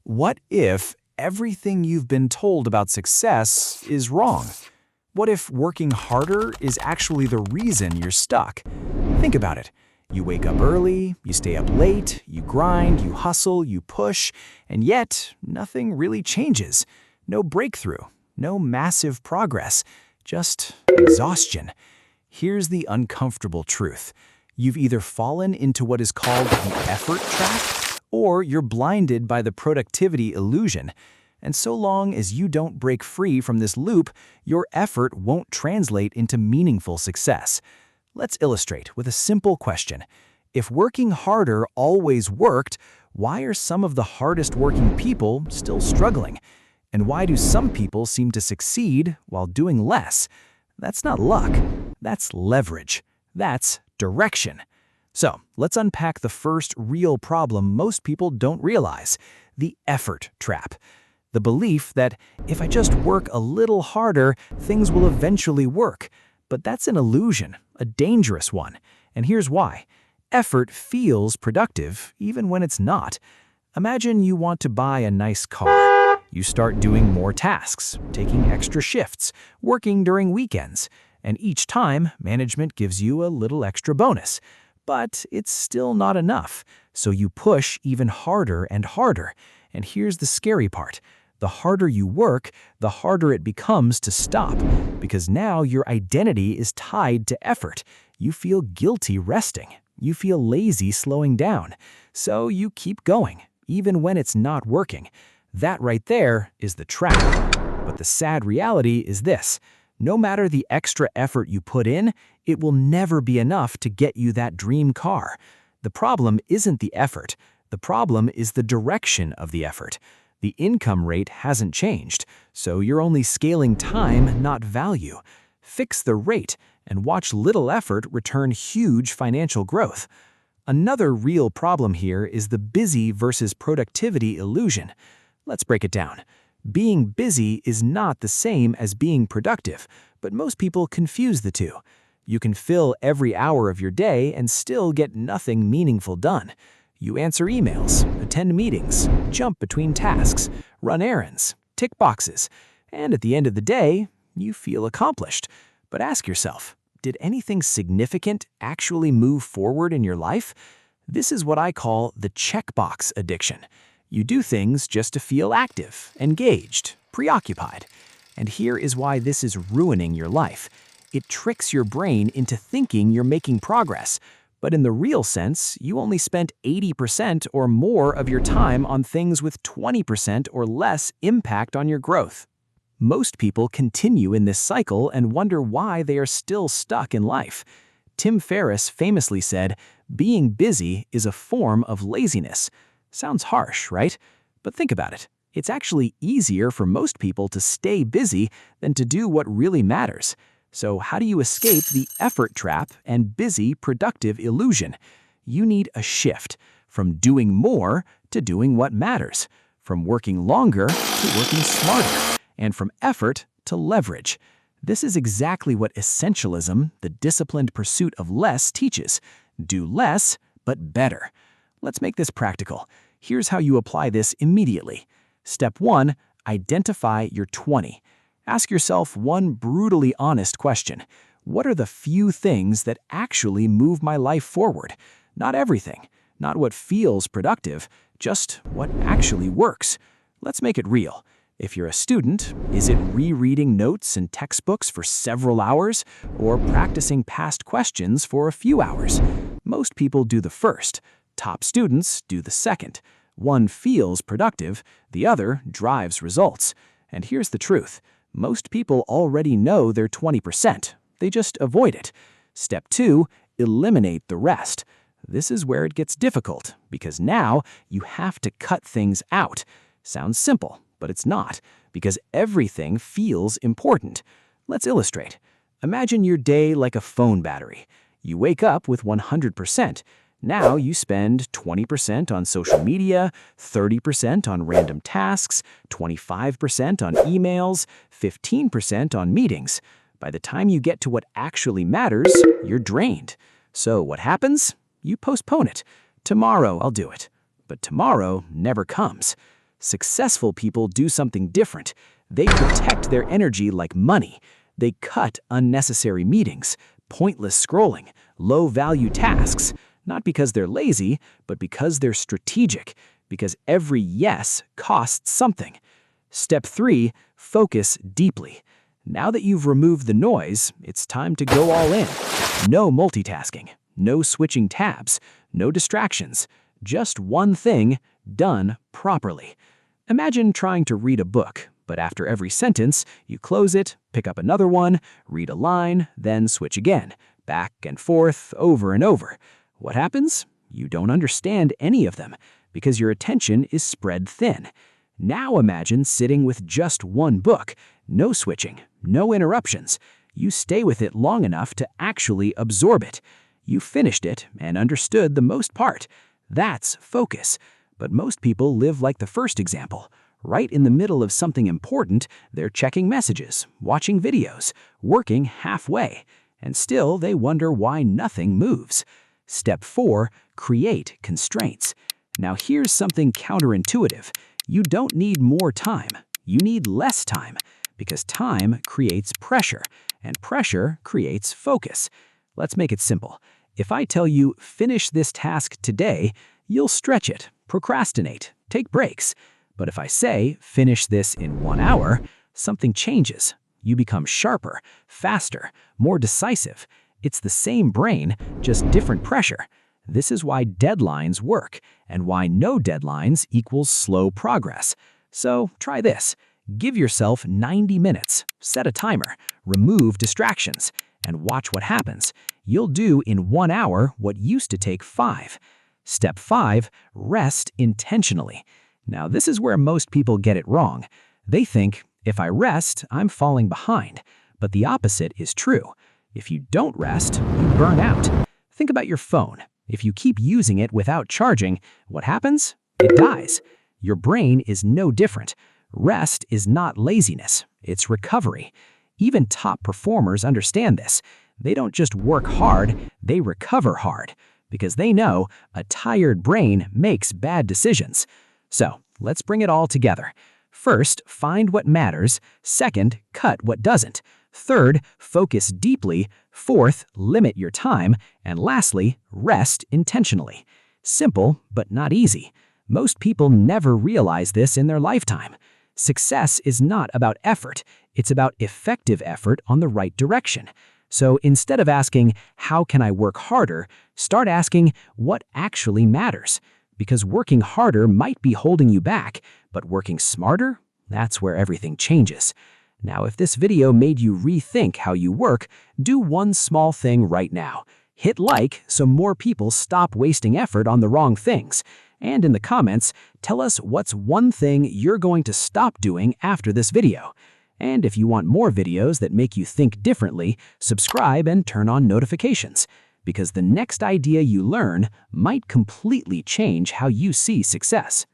What if everything you've been told about success is wrong? What if working harder is actually the reason you're stuck? Think about it. You wake up early, you stay up late, you grind, you hustle, you push, and yet nothing really changes. No breakthrough, no massive progress, just exhaustion. Here's the uncomfortable truth. You've either fallen into what is called the effort trap, or you're blinded by the productivity illusion. And so long as you don't break free from this loop, your effort won't translate into meaningful success. Let's illustrate with a simple question. If working harder always worked, why are some of the hardest working people still struggling? And why do some people seem to succeed while doing less? That's not luck. That's leverage. That's direction. So, let's unpack the first real problem most people don't realize, the effort trap. The belief that if I just work a little harder, things will eventually work. But that's an illusion, a dangerous one. And here's why. Effort feels productive even when it's not. Imagine you want to buy a nice car. You start doing more tasks, taking extra shifts, working during weekends. And each time, management gives you a little extra bonus. But it's still not enough, so you push even harder and harder. And here's the scary part. The harder you work, the harder it becomes to stop, because now your identity is tied to effort. You feel guilty resting. You feel lazy slowing down. So you keep going, even when it's not working. That right there is the trap. But the sad reality is this. No matter the extra effort you put in, it will never be enough to get you that dream car. The problem isn't the effort. The problem is the direction of the effort. The income rate hasn't changed, so you're only scaling time, not value. Fix the rate and watch little effort return huge financial growth. Another real problem here is the busy versus productivity illusion. Let's break it down. Being busy is not the same as being productive, but most people confuse the two. You can fill every hour of your day and still get nothing meaningful done. You answer emails, attend meetings, jump between tasks, run errands, tick boxes, and at the end of the day, you feel accomplished. But ask yourself, did anything significant actually move forward in your life? This is what I call the checkbox addiction. You do things just to feel active, engaged, preoccupied. And here is why this is ruining your life. It tricks your brain into thinking you're making progress. But in the real sense, you only spent 80% or more of your time on things with 20% or less impact on your growth. Most people continue in this cycle and wonder why they are still stuck in life. Tim Ferriss famously said, "Being busy is a form of laziness." Sounds harsh, right? But think about it. It's actually easier for most people to stay busy than to do what really matters. So how do you escape the effort trap and busy, productive illusion? You need a shift from doing more to doing what matters, from working longer to working smarter, and from effort to leverage. This is exactly what essentialism, the disciplined pursuit of less, teaches. Do less, but better. Let's make this practical. Here's how you apply this immediately. Step 1, identify your 20. Ask yourself one brutally honest question. What are the few things that actually move my life forward? Not everything, not what feels productive, just what actually works. Let's make it real. If you're a student, is it rereading notes and textbooks for several hours or practicing past questions for a few hours? Most people do the first. Top students do the second. One feels productive, the other drives results. And here's the truth. Most people already know their 20%. They just avoid it. Step 2, eliminate the rest. This is where it gets difficult, because now you have to cut things out. Sounds simple, but it's not, because everything feels important. Let's illustrate. Imagine your day like a phone battery. You wake up with 100%. Now you spend 20% on social media, 30% on random tasks, 25% on emails, 15% on meetings. By the time you get to what actually matters, you're drained. So what happens? You postpone it. Tomorrow I'll do it. But tomorrow never comes. Successful people do something different. They protect their energy like money. They cut unnecessary meetings, pointless scrolling, low-value tasks, not because they're lazy, but because they're strategic, because every yes costs something. Step 3, focus deeply. Now that you've removed the noise, it's time to go all in. No multitasking, no switching tabs, no distractions, just one thing done properly. Imagine trying to read a book, but after every sentence, you close it, pick up another one, read a line, then switch again, back and forth, over and over. What happens? You don't understand any of them, because your attention is spread thin. Now imagine sitting with just one book, no switching, no interruptions. You stay with it long enough to actually absorb it. You finished it and understood the most part. That's focus. But most people live like the first example. Right in the middle of something important, they're checking messages, watching videos, working halfway, and still they wonder why nothing moves. Step 4, create constraints. Now here's something counterintuitive. You don't need more time. You need less time, because time creates pressure, and pressure creates focus. Let's make it simple. If I tell you, finish this task today, you'll stretch it, procrastinate, take breaks. But if I say, finish this in 1 hour, something changes. You become sharper, faster, more decisive. It's the same brain, just different pressure. This is why deadlines work, and why no deadlines equals slow progress. So try this. Give yourself 90 minutes, set a timer, remove distractions, and watch what happens. You'll do in 1 hour what used to take 5. Step 5, rest intentionally. Now this is where most people get it wrong. They think, if I rest, I'm falling behind. But the opposite is true. If you don't rest, you burn out. Think about your phone. If you keep using it without charging, what happens? It dies. Your brain is no different. Rest is not laziness, it's recovery. Even top performers understand this. They don't just work hard, they recover hard, because they know a tired brain makes bad decisions. So, let's bring it all together. First, find what matters. Second, cut what doesn't. Third, focus deeply. Fourth, limit your time. And lastly, rest intentionally. Simple, but not easy. Most people never realize this in their lifetime. Success is not about effort. It's about effective effort on the right direction. So instead of asking, how can I work harder, start asking, what actually matters? Because working harder might be holding you back, but working smarter, that's where everything changes. Now, if this video made you rethink how you work, do one small thing right now. Hit like so more people stop wasting effort on the wrong things. And in the comments, tell us what's one thing you're going to stop doing after this video. And if you want more videos that make you think differently, subscribe and turn on notifications. Because the next idea you learn might completely change how you see success.